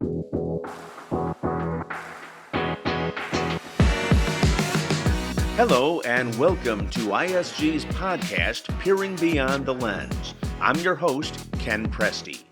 Hello, and welcome to ISG's podcast, Peering Beyond the Lens. I'm your host, Ken Presti.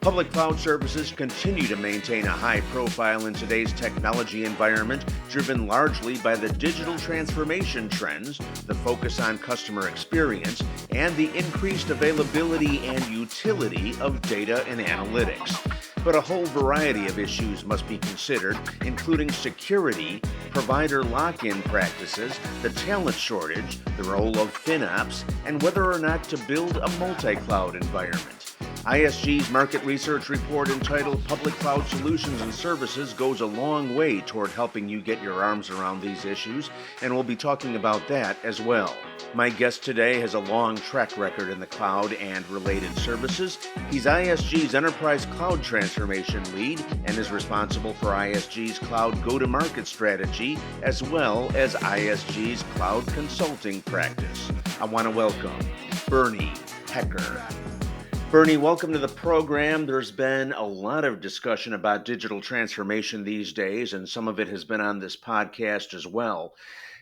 Public cloud services continue to maintain a high profile in today's technology environment, driven largely by the digital transformation trends, the focus on customer experience, and the increased availability and utility of data and analytics. But a whole variety of issues must be considered, including security, provider lock-in practices, the talent shortage, the role of FinOps, and whether or not to build a multi-cloud environment. ISG's market research report entitled Public Cloud Solutions and Services goes a long way toward helping you get your arms around these issues, and we'll be talking about that as well. My guest today has a long track record in the cloud and related services. He's ISG's Enterprise Cloud Transformation Lead and is responsible for ISG's cloud go-to-market strategy as well as ISG's cloud consulting practice. I want to welcome Bernie Hoecker. Bernie, welcome to the program. There's been a lot of discussion about digital transformation these days, and some of it has been on this podcast as well.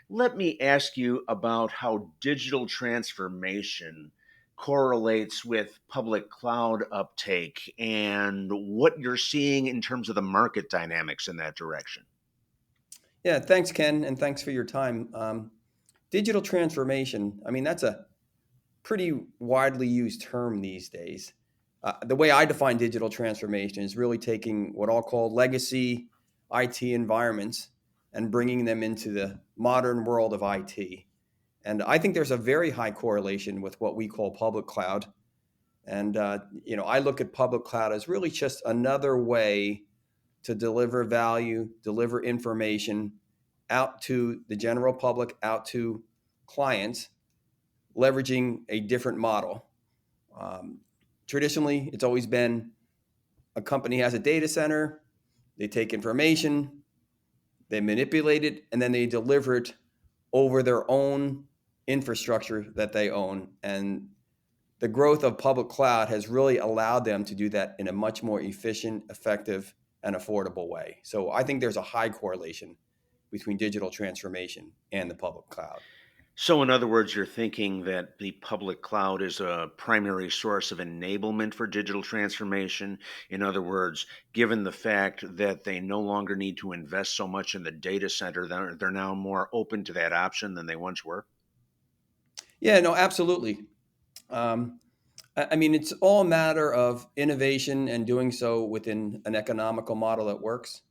Let me ask you about how digital transformation correlates with public cloud uptake and what you're seeing in terms of the market dynamics in that direction. Yeah, thanks, Ken, and thanks for your time. Digital transformation, that's a pretty widely used term these days. The way I define digital transformation is really taking what I'll call legacy IT environments and bringing them into the modern world of IT. And I think there's a very high correlation with what we call public cloud. And, I look at public cloud as really just another way to deliver value, deliver information out to the general public, out to clients, leveraging a different model. Traditionally, it's always been a company has a data center, they take information, they manipulate it, and then they deliver it over their own infrastructure that they own. And the growth of public cloud has really allowed them to do that in a much more efficient, effective, and affordable way. So I think there's a high correlation between digital transformation and the public cloud. So in other words, you're thinking that the public cloud is a primary source of enablement for digital transformation. In other words, given the fact that they no longer need to invest so much in the data center, they're now more open to that option than they once were? Yeah, no, absolutely. It's all a matter of innovation and doing so within an economical model that works.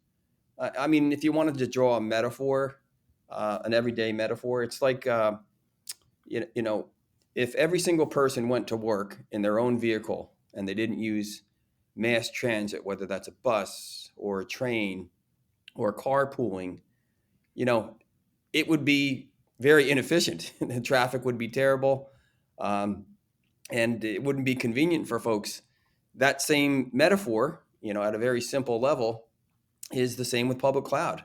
If you wanted to draw a metaphor, an everyday metaphor, it's like, if every single person went to work in their own vehicle and they didn't use mass transit, whether that's a bus or a train or carpooling, it would be very inefficient. The traffic would be terrible. And it wouldn't be convenient for folks. That same metaphor, at a very simple level, is the same with public cloud.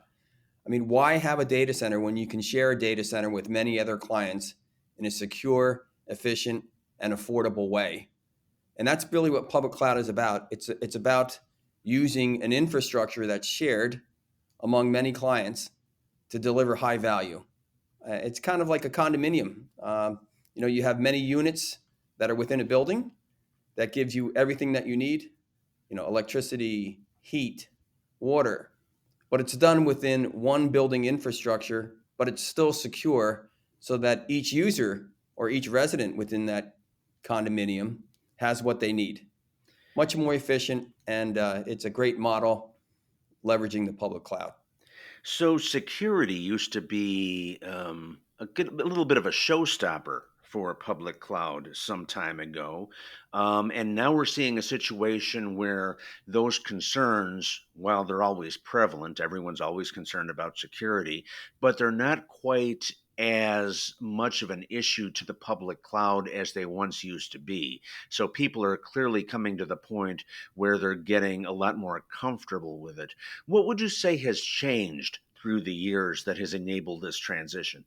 Why have a data center when you can share a data center with many other clients in a secure, efficient, and affordable way? And that's really what public cloud is about. It's about using an infrastructure that's shared among many clients to deliver high value. It's kind of like a condominium. You have many units that are within a building that gives you everything that you need, electricity, heat, water, but it's done within one building infrastructure, but it's still secure so that each user or each resident within that condominium has what they need. Much more efficient, and it's a great model leveraging the public cloud. So security used to be a little bit of a showstopper for public cloud some time ago. And now we're seeing a situation where those concerns, while they're always prevalent, everyone's always concerned about security, but they're not quite as much of an issue to the public cloud as they once used to be. So people are clearly coming to the point where they're getting a lot more comfortable with it. What would you say has changed through the years that has enabled this transition?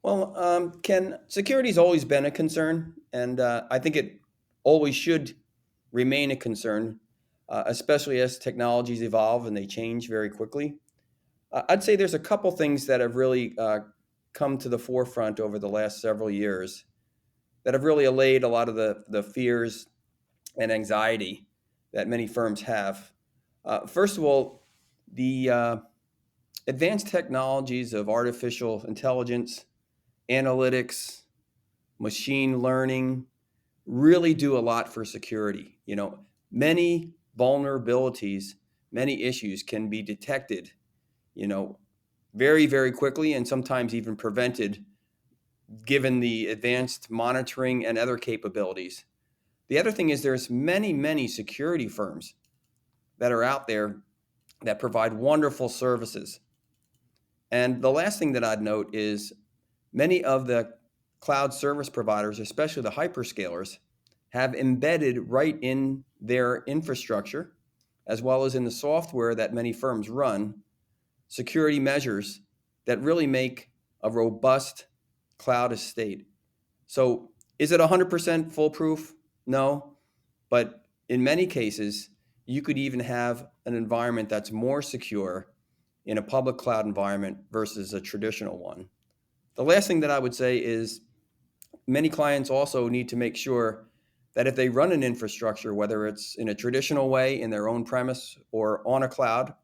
Well, Ken, security's always been a concern, and I think it always should remain a concern. especially as technologies evolve and they change very quickly. I'd say there's a couple things that have really come to the forefront over the last several years that have really allayed a lot of the fears and anxiety that many firms have. First of all, the advanced technologies of artificial intelligence, analytics, machine learning really do a lot for security. Many vulnerabilities, many issues can be detected, you know, very, very quickly and sometimes even prevented given the advanced monitoring and other capabilities. The other thing is there's many, many security firms that are out there that provide wonderful services. And the last thing that I'd note is many of the cloud service providers, especially the hyperscalers, have embedded right in their infrastructure, as well as in the software that many firms run, security measures that really make a robust cloud estate. So is it 100% foolproof? No. But in many cases, you could even have an environment that's more secure in a public cloud environment versus a traditional one. The last thing that I would say is many clients also need to make sure that if they run an infrastructure, whether it's in a traditional way in their own premise or on a cloud,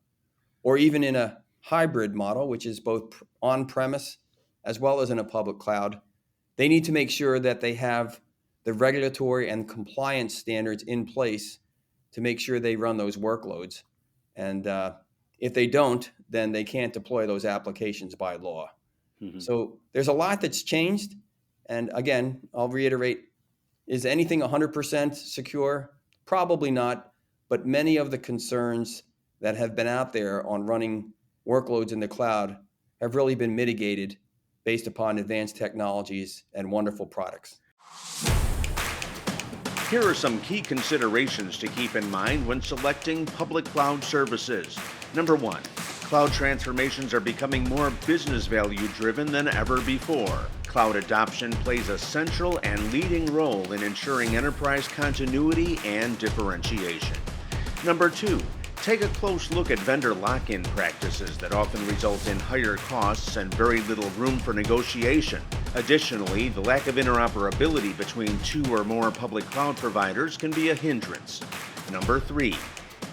or even in a hybrid model, which is both on premise as well as in a public cloud, they need to make sure that they have the regulatory and compliance standards in place to make sure they run those workloads. And if they don't, then they can't deploy those applications by law. Mhm. So there's a lot that's changed. And again, I'll reiterate, is anything 100% secure? Probably not. But many of the concerns that have been out there on running workloads in the cloud have really been mitigated based upon advanced technologies and wonderful products. Here are some key considerations to keep in mind when selecting public cloud services. Number one, cloud transformations are becoming more business value driven than ever before. Cloud adoption plays a central and leading role in ensuring enterprise continuity and differentiation. Number two, take a close look at vendor lock-in practices that often result in higher costs and very little room for negotiation. Additionally, the lack of interoperability between two or more public cloud providers can be a hindrance. Number three,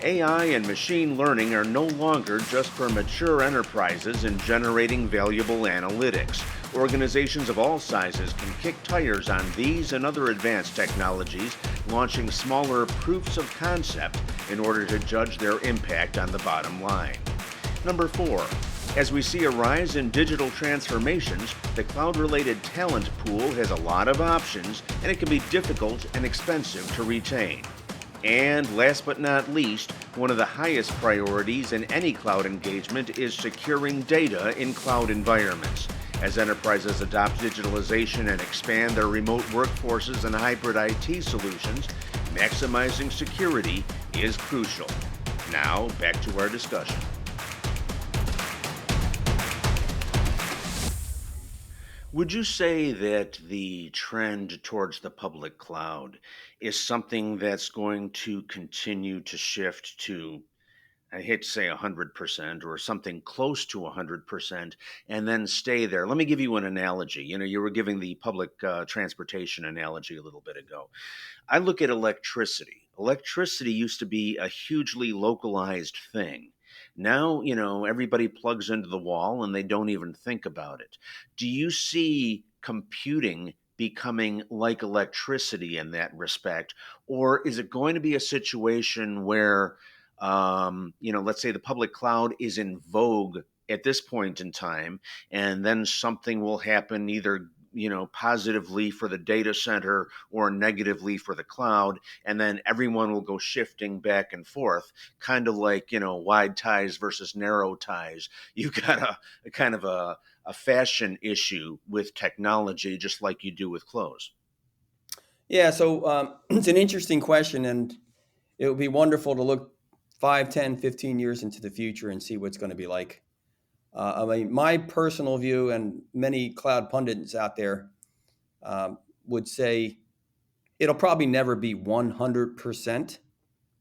AI and machine learning are no longer just for mature enterprises in generating valuable analytics. Organizations of all sizes can kick tires on these and other advanced technologies, launching smaller proofs of concept in order to judge their impact on the bottom line. Number four, as we see a rise in digital transformations, the cloud-related talent pool has a lot of options, and it can be difficult and expensive to retain. And last but not least, one of the highest priorities in any cloud engagement is securing data in cloud environments. As enterprises adopt digitalization and expand their remote workforces and hybrid IT solutions, maximizing security is crucial. Now, back to our discussion. Would you say that the trend towards the public cloud is something that's going to continue to shift to, I hate to say 100% or something close to 100% and then stay there? Let me give you an analogy. You were giving the public transportation analogy a little bit ago. I look at electricity. Electricity used to be a hugely localized thing. Now, everybody plugs into the wall and they don't even think about it. Do you see computing becoming like electricity in that respect? Or is it going to be a situation where, let's say the public cloud is in vogue at this point in time, and then something will happen either positively for the data center or negatively for the cloud, and then everyone will go shifting back and forth, kind of like wide ties versus narrow ties. You've got a kind of a fashion issue with technology, just like you do with clothes. Yeah, so it's an interesting question, and it would be wonderful to look 5, 10, 15 years into the future and see what's going to be like. I mean, my personal view, and many cloud pundits out there would say it'll probably never be 100%,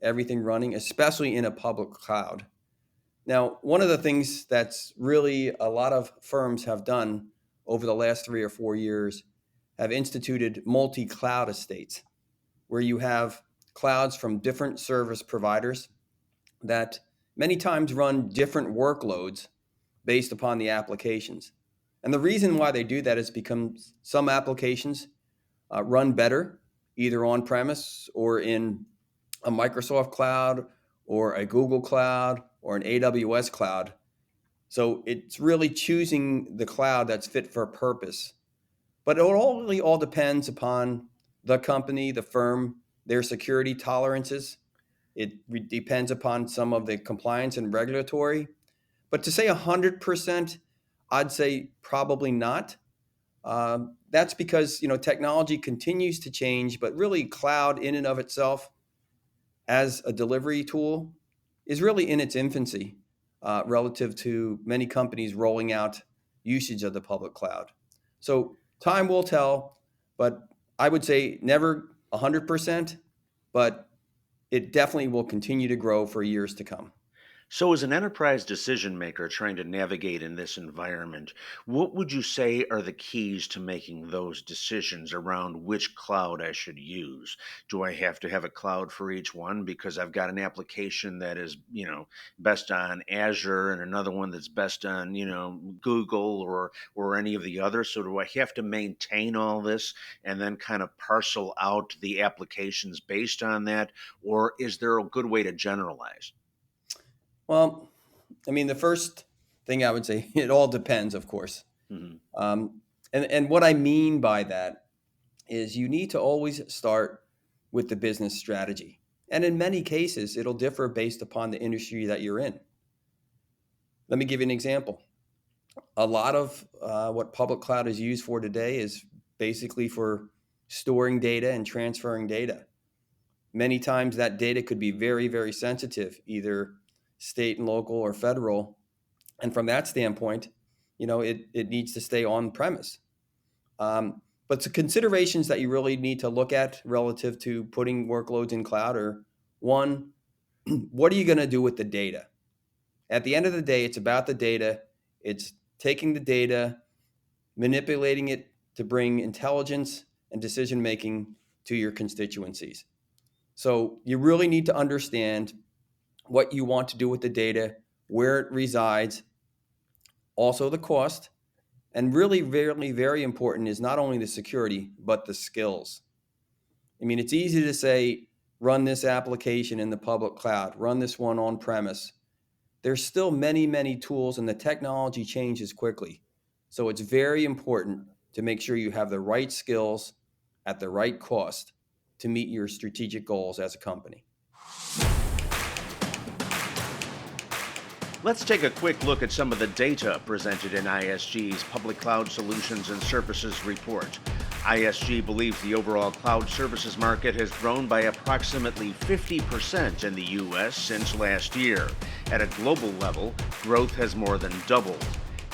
everything running, especially in a public cloud. Now, one of the things that's really a lot of firms have done over the last 3 or 4 years have instituted multi-cloud estates, where you have clouds from different service providers that many times run different workloads based upon the applications. And the reason why they do that is because some applications run better either on premise or in a Microsoft cloud or a Google cloud or an AWS cloud. So it's really choosing the cloud that's fit for purpose. But it really all depends upon the company, the firm, their security tolerances. It depends upon some of the compliance and regulatory. But to say 100%, I'd say probably not. That's because technology continues to change, but really cloud in and of itself as a delivery tool is really in its infancy relative to many companies rolling out usage of the public cloud. So time will tell, but I would say never 100%, but it definitely will continue to grow for years to come. So, as an enterprise decision maker trying to navigate in this environment, what would you say are the keys to making those decisions around which cloud I should use? Do I have to have a cloud for each one because I've got an application that is, best on Azure and another one that's best on, Google or any of the others? So, do I have to maintain all this and then kind of parcel out the applications based on that, or is there a good way to generalize? Well, I mean, the first thing I would say, it all depends, of course. Mhm. And what I mean by that is you need to always start with the business strategy. And in many cases, it'll differ based upon the industry that you're in. Let me give you an example. A lot of what public cloud is used for today is basically for storing data and transferring data. Many times that data could be very, very sensitive, either state and local or federal. And from that standpoint, it needs to stay on premise. But the considerations that you really need to look at relative to putting workloads in cloud are one, what are you going to do with the data? At the end of the day, it's about the data. It's taking the data, manipulating it to bring intelligence and decision making to your constituencies. So you really need to understand what you want to do with the data, where it resides, also the cost, and really very, very important is not only the security, but the skills. I mean, it's easy to say, run this application in the public cloud, run this one on premise. There's still many, many tools and the technology changes quickly. So it's very important to make sure you have the right skills at the right cost to meet your strategic goals as a company. Let's take a quick look at some of the data presented in ISG's Public Cloud Solutions and Services report. ISG believes the overall cloud services market has grown by approximately 50% in the U.S. since last year. At a global level, growth has more than doubled.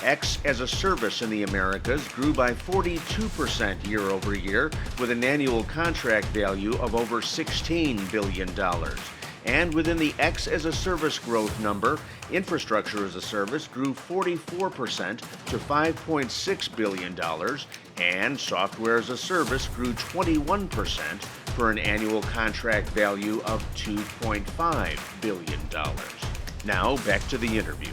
X as a service in the Americas grew by 42% year over year, with an annual contract value of over $16 billion. And within the X as a service growth number, infrastructure as a service grew 44% to $5.6 billion, and software as a service grew 21% for an annual contract value of $2.5 billion. Now back to the interview.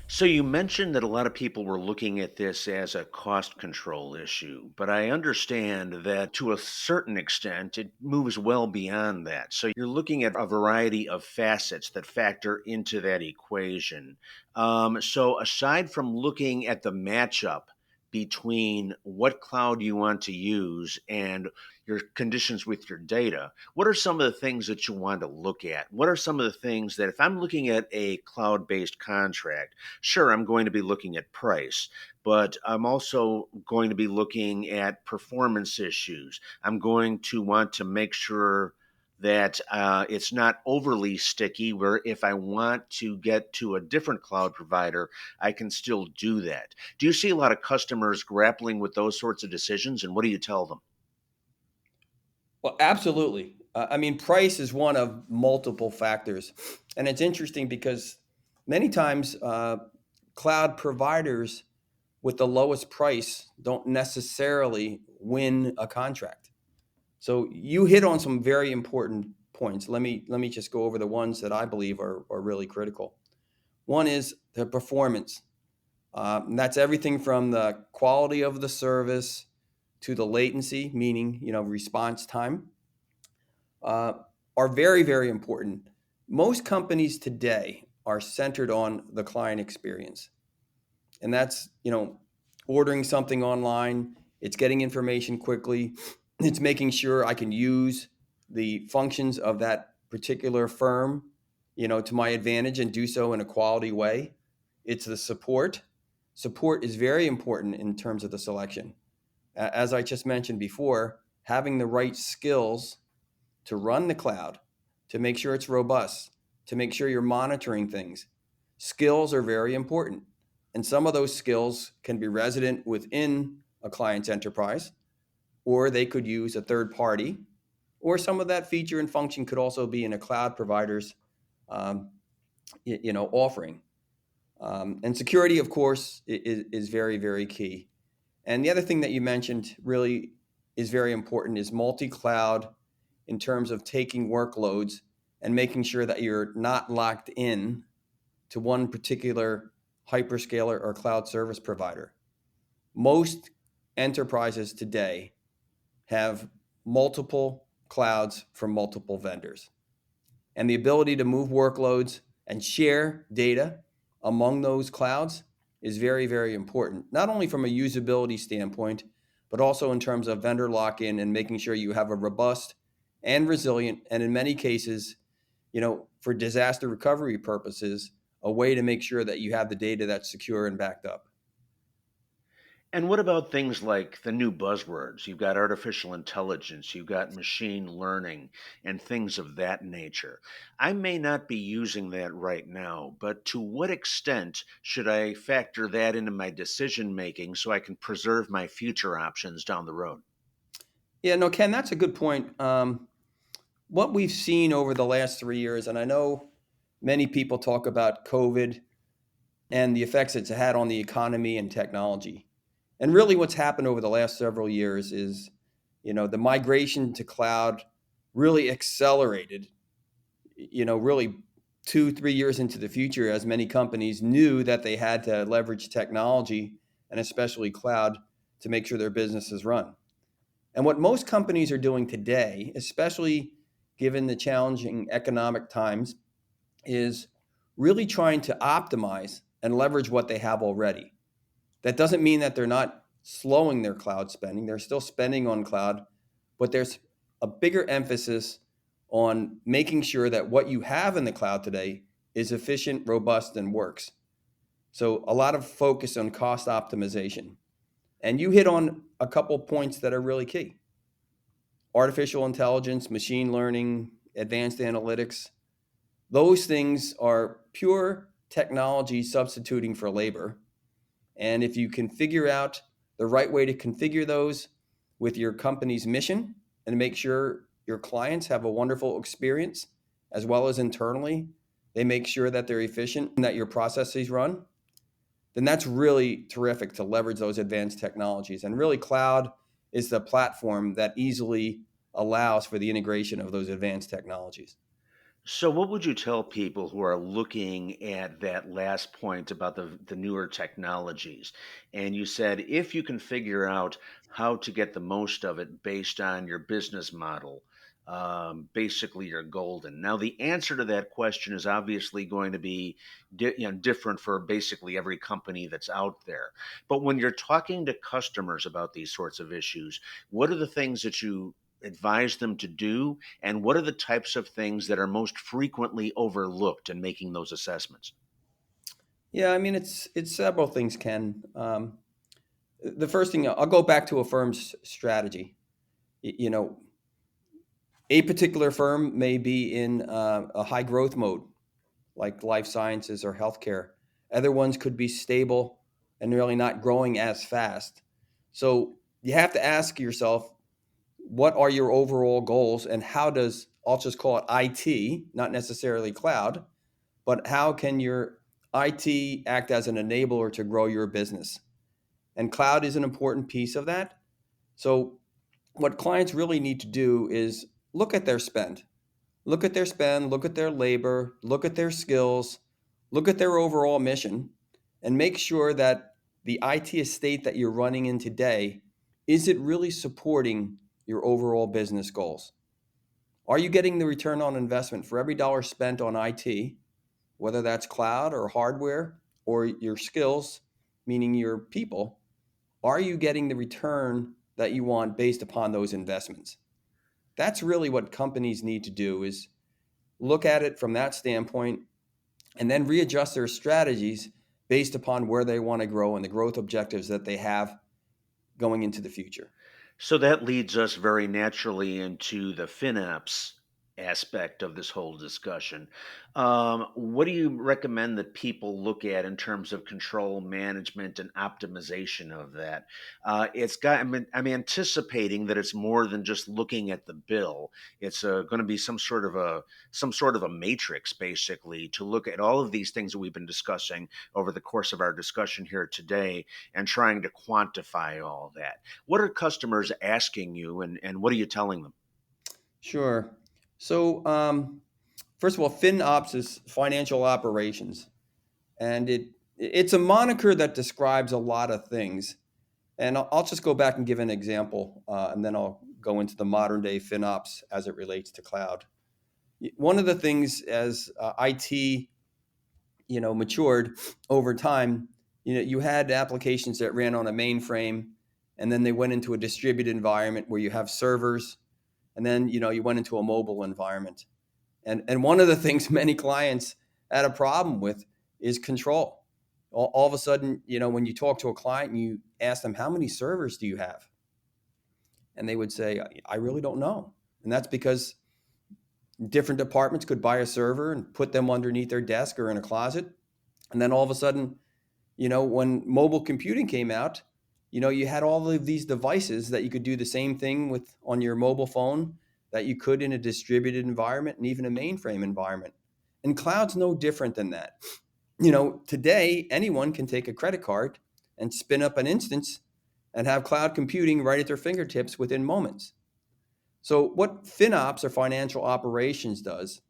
So you mentioned that a lot of people were looking at this as a cost control issue, but I understand that to a certain extent it moves well beyond that. So you're looking at a variety of facets that factor into that equation. So aside from looking at the matchup between what cloud you want to use and your conditions with your data, what are some of the things that you want to look at? What are some of the things that if I'm looking at a cloud-based contract, sure, I'm going to be looking at price, but I'm also going to be looking at performance issues. I'm going to want to make sure that it's not overly sticky, where if I want to get to a different cloud provider, I can still do that. Do you see a lot of customers grappling with those sorts of decisions, and what do you tell them? Well, absolutely. I mean, price is one of multiple factors. And it's interesting because many times cloud providers with the lowest price don't necessarily win a contract. So you hit on some very important points. Let me just go over the ones that I believe are really critical. One is the performance. And that's everything from the quality of the service to the latency, meaning response time, uh, are very, very important. Most companies today are centered on the client experience, and that's ordering something online. It's getting information quickly. It's making sure I can use the functions of that particular firm, to my advantage and do so in a quality way. It's the support. Support is very important in terms of the selection. As I just mentioned before, having the right skills to run the cloud, to make sure it's robust, to make sure you're monitoring things. Skills are very important. And some of those skills can be resident within a client's enterprise, or they could use a third party, or some of that feature and function could also be in a cloud provider's um, offering. And security, of course, is very, very key. And the other thing that you mentioned really is very important is multi-cloud in terms of taking workloads and making sure that you're not locked in to one particular hyperscaler or cloud service provider. Most enterprises today have multiple clouds from multiple vendors. And the ability to move workloads and share data among those clouds is very, very important, not only from a usability standpoint, but also in terms of vendor lock-in and making sure you have a robust and resilient, and in many cases, for disaster recovery purposes, a way to make sure that you have the data that's secure and backed up. And what about things like the new buzzwords? You've got artificial intelligence, you've got machine learning, and things of that nature. I may not be using that right now, but to what extent should I factor that into my decision making so I can preserve my future options down the road? Yeah, no, Ken, that's a good point. What we've seen over the last 3 years, and I know many people talk about COVID and the effects it's had on the economy and technology. And really what's happened over the last several years is, the migration to cloud really accelerated, really 2, 3 years into the future, as many companies knew that they had to leverage technology and especially cloud to make sure their businesses run. And what most companies are doing today, especially given the challenging economic times, is really trying to optimize and leverage what they have already. That doesn't mean that they're not slowing their cloud spending. They're still spending on cloud, but there's a bigger emphasis on making sure that what you have in the cloud today is efficient, robust, and works. So a lot of focus on cost optimization. And you hit on a couple points that are really key. Artificial intelligence, machine learning, advanced analytics, those things are pure technology substituting for labor. And if you can figure out the right way to configure those with your company's mission and make sure your clients have a wonderful experience, as well as internally, they make sure that they're efficient and that your processes run, then that's really terrific to leverage those advanced technologies. And really, cloud is the platform that easily allows for the integration of those advanced technologies. So, what would you tell people who are looking at that last point about the newer technologies? And you said if you can figure out how to get the most of it based on your business model, basically you're golden. Now, the answer to that question is obviously going to be different for basically every company that's out there. But when you're talking to customers about these sorts of issues, what are the things that you advise them to do? And what are the types of things that are most frequently overlooked in making those assessments? Yeah, I mean, it's several things, Ken. The first thing, I'll go back to a firm's strategy. You know, A particular firm may be in a high growth mode, like life sciences or healthcare. Other ones could be stable and really not growing as fast. So you have to ask yourself, what are your overall goals, and how does, I'll just call it IT, not necessarily cloud, but how can your IT act as an enabler to grow your business? And cloud is an important piece of that. So what clients really need to do is look at their spend. Look at their spend, look at their labor, look at their skills, look at their overall mission, and make sure that the IT estate that you're running in today, is it really supporting your overall business goals? Are you getting the return on investment for every dollar spent on IT, whether that's cloud or hardware or your skills, meaning your people? Are you getting the return that you want based upon those investments? That's really what companies need to do, is look at it from that standpoint and then readjust their strategies based upon where they want to grow and the growth objectives that they have going into the future. So that leads us very naturally into the FinOps aspect of this whole discussion. What do you recommend that people look at in terms of control management and optimization of that? I'm anticipating that it's more than just looking at the bill. It's going to be some sort of a matrix, basically, to look at all of these things that we've been discussing over the course of our discussion here today and trying to quantify all that. What are customers asking you, and what are you telling them? Sure. So, first of all, FinOps is financial operations, and it's a moniker that describes a lot of things. And I'll just go back and give an example, and then I'll go into the modern day FinOps as it relates to cloud. One of the things as IT, matured over time, you had applications that ran on a mainframe, and then they went into a distributed environment where you have servers, and then you went into a mobile environment. And one of the things many clients had a problem with is control. All of a sudden, when you talk to a client and you ask them, how many servers do you have? And they would say, I really don't know. And that's because different departments could buy a server and put them underneath their desk or in a closet. And then all of a sudden, when mobile computing came out, you had all of these devices that you could do the same thing with on your mobile phone that you could in a distributed environment and even a mainframe environment. And cloud's no different than that. Today, anyone can take a credit card and spin up an instance and have cloud computing right at their fingertips within moments. So what FinOps or financial operations does,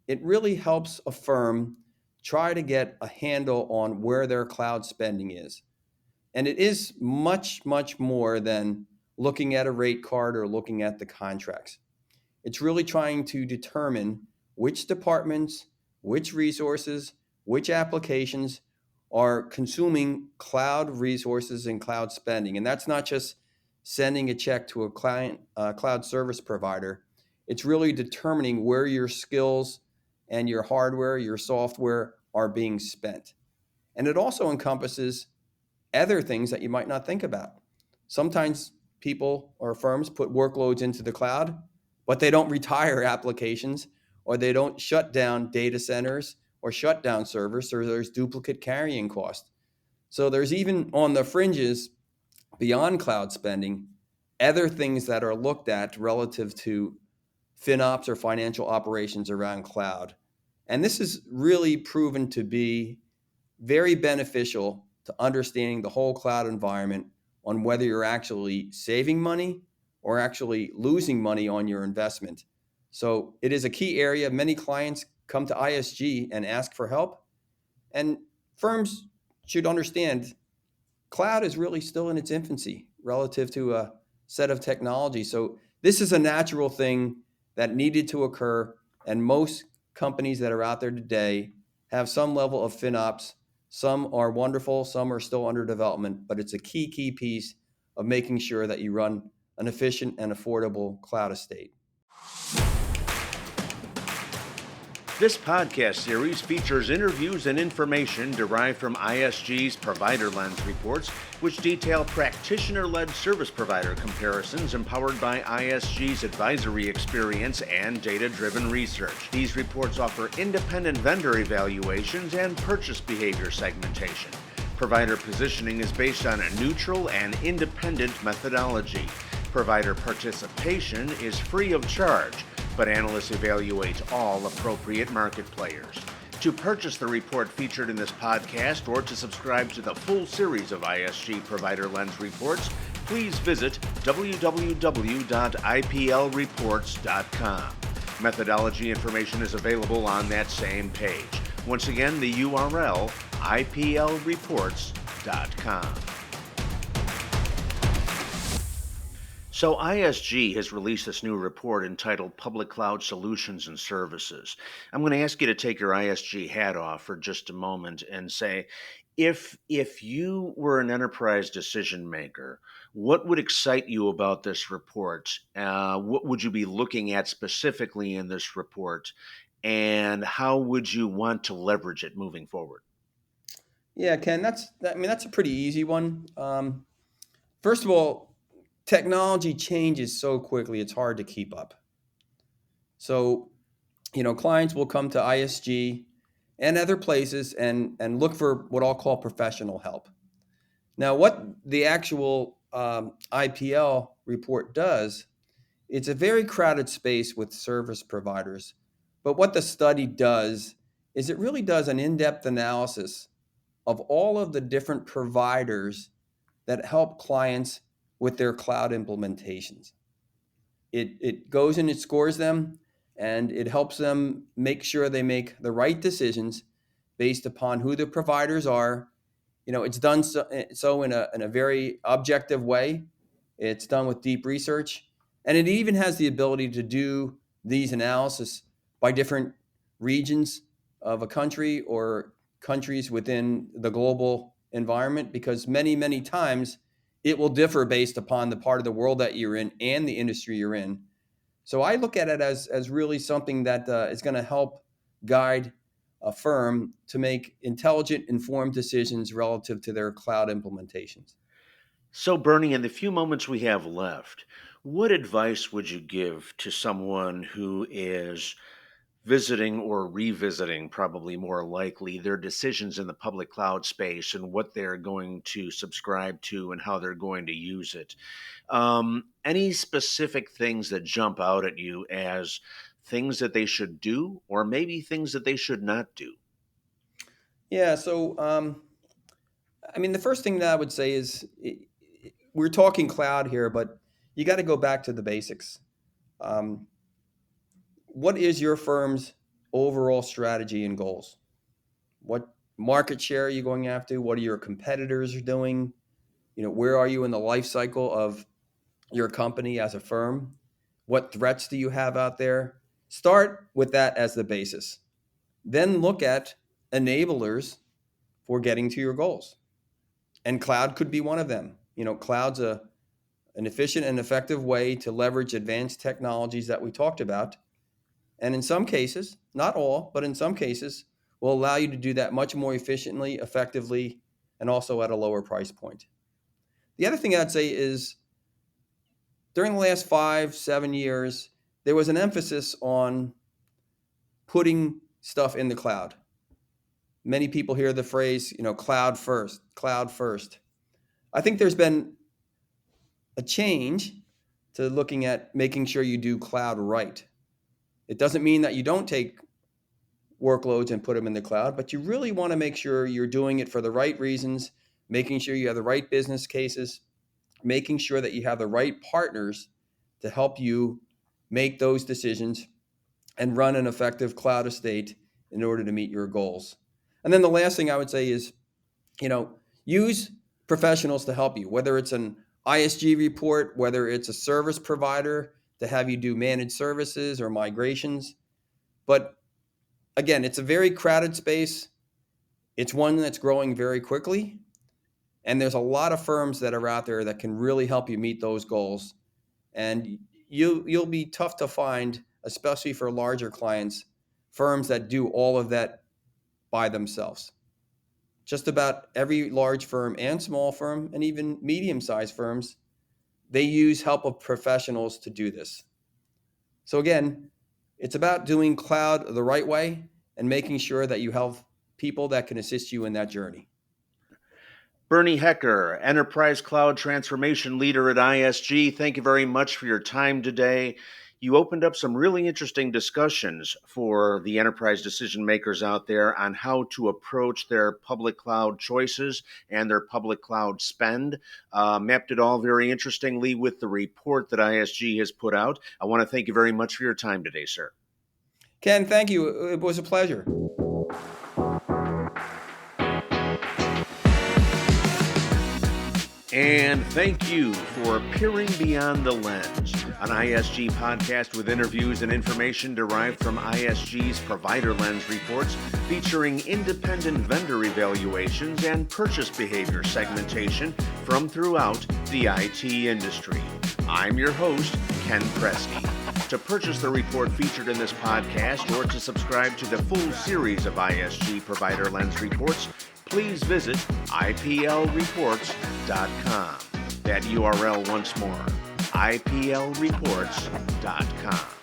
it really helps a firm try to get a handle on where their cloud spending is. And it is much, much more than looking at a rate card or looking at the contracts. It's really trying to determine which departments, which resources, which applications are consuming cloud resources and cloud spending. And that's not just sending a check to a cloud service provider. It's really determining where your skills and your hardware, your software are being spent. And it also encompasses other things that you might not think about. Sometimes people or firms put workloads into the cloud, but they don't retire applications, or they don't shut down data centers or shut down servers, so there's duplicate carrying cost. So there's, even on the fringes beyond cloud spending, other things that are looked at relative to FinOps or financial operations around cloud. And this is really proven to be very beneficial to understanding the whole cloud environment on whether you're actually saving money or actually losing money on your investment. So it is a key area. Many clients come to ISG and ask for help, and firms should understand cloud is really still in its infancy relative to a set of technology. So this is a natural thing that needed to occur, and most companies that are out there today have some level of FinOps. Some are wonderful, some are still under development, but it's a key piece of making sure that you run an efficient and affordable cloud estate. This podcast series features interviews and information derived from ISG's Provider Lens reports, which detail practitioner-led service provider comparisons empowered by ISG's advisory experience and data-driven research. These reports offer independent vendor evaluations and purchase behavior segmentation. Provider positioning is based on a neutral and independent methodology. Provider participation is free of charge, but analysts evaluate all appropriate market players. To purchase the report featured in this podcast or to subscribe to the full series of ISG Provider Lens reports, please visit www.iplreports.com. Methodology information is available on that same page. Once again, the URL, iplreports.com. So ISG has released this new report entitled Public Cloud Solutions and Services. I'm going to ask you to take your ISG hat off for just a moment and say, if you were an enterprise decision maker, what would excite you about this report? What would you be looking at specifically in this report? And how would you want to leverage it moving forward? Yeah, Ken, that's a pretty easy one. First of all, technology changes so quickly, it's hard to keep up. So, clients will come to ISG and other places and look for what I'll call professional help. Now, what the actual IPL report does, it's a very crowded space with service providers. But what the study does is it really does an in-depth analysis of all of the different providers that help clients with their cloud implementations. It goes and it scores them, and it helps them make sure they make the right decisions based upon who the providers are. It's done so in a very objective way. It's done with deep research, and it even has the ability to do these analysis by different regions of a country or countries within the global environment, because many, many times it will differ based upon the part of the world that you're in and the industry you're in. So I look at it as really something that is going to help guide a firm to make intelligent, informed decisions relative to their cloud implementations. So, Bernie, in the few moments we have left, what advice would you give to someone who is visiting or revisiting, probably more likely, their decisions in the public cloud space and what they're going to subscribe to and how they're going to use it? Any specific things that jump out at you as things that they should do, or maybe things that they should not do? Yeah, so the first thing that I would say is we're talking cloud here, but you got to go back to the basics. What is your firm's overall strategy and goals? What market share are you going after? What are your competitors doing? Where are you in the life cycle of your company as a firm? What threats do you have out there? Start with that as the basis. Then look at enablers for getting to your goals. And cloud could be one of them. Cloud's an efficient and effective way to leverage advanced technologies that we talked about. And in some cases, not all, but in some cases, will allow you to do that much more efficiently, effectively, and also at a lower price point. The other thing I'd say is during the last 5-7 years, there was an emphasis on putting stuff in the cloud. Many people hear the phrase, cloud first, cloud first. I think there's been a change to looking at making sure you do cloud right. It doesn't mean that you don't take workloads and put them in the cloud, but you really want to make sure you're doing it for the right reasons, making sure you have the right business cases, making sure that you have the right partners to help you make those decisions and run an effective cloud estate in order to meet your goals. And then the last thing I would say is, use professionals to help you, whether it's an ISG report, whether it's a service provider to have you do managed services or migrations. But again, it's a very crowded space. It's one that's growing very quickly. And there's a lot of firms that are out there that can really help you meet those goals. And you'll be tough to find, especially for larger clients, firms that do all of that by themselves. Just about every large firm and small firm and even medium-sized firms, they use help of professionals to do this. So again, it's about doing cloud the right way and making sure that you have people that can assist you in that journey. Bernie Hoecker, Enterprise Cloud Transformation Leader at ISG, thank you very much for your time today. You opened up some really interesting discussions for the enterprise decision makers out there on how to approach their public cloud choices and their public cloud spend. Mapped it all very interestingly with the report that ISG has put out. I want to thank you very much for your time today, sir. Ken, thank you. It was a pleasure. And thank you for peering beyond the lens, an ISG podcast with interviews and information derived from ISG's Provider Lens reports featuring independent vendor evaluations and purchase behavior segmentation from throughout the IT industry. I'm your host, Ken Presti. To purchase the report featured in this podcast or to subscribe to the full series of ISG Provider Lens reports, please visit iplreports.com. That URL once more, iplreports.com.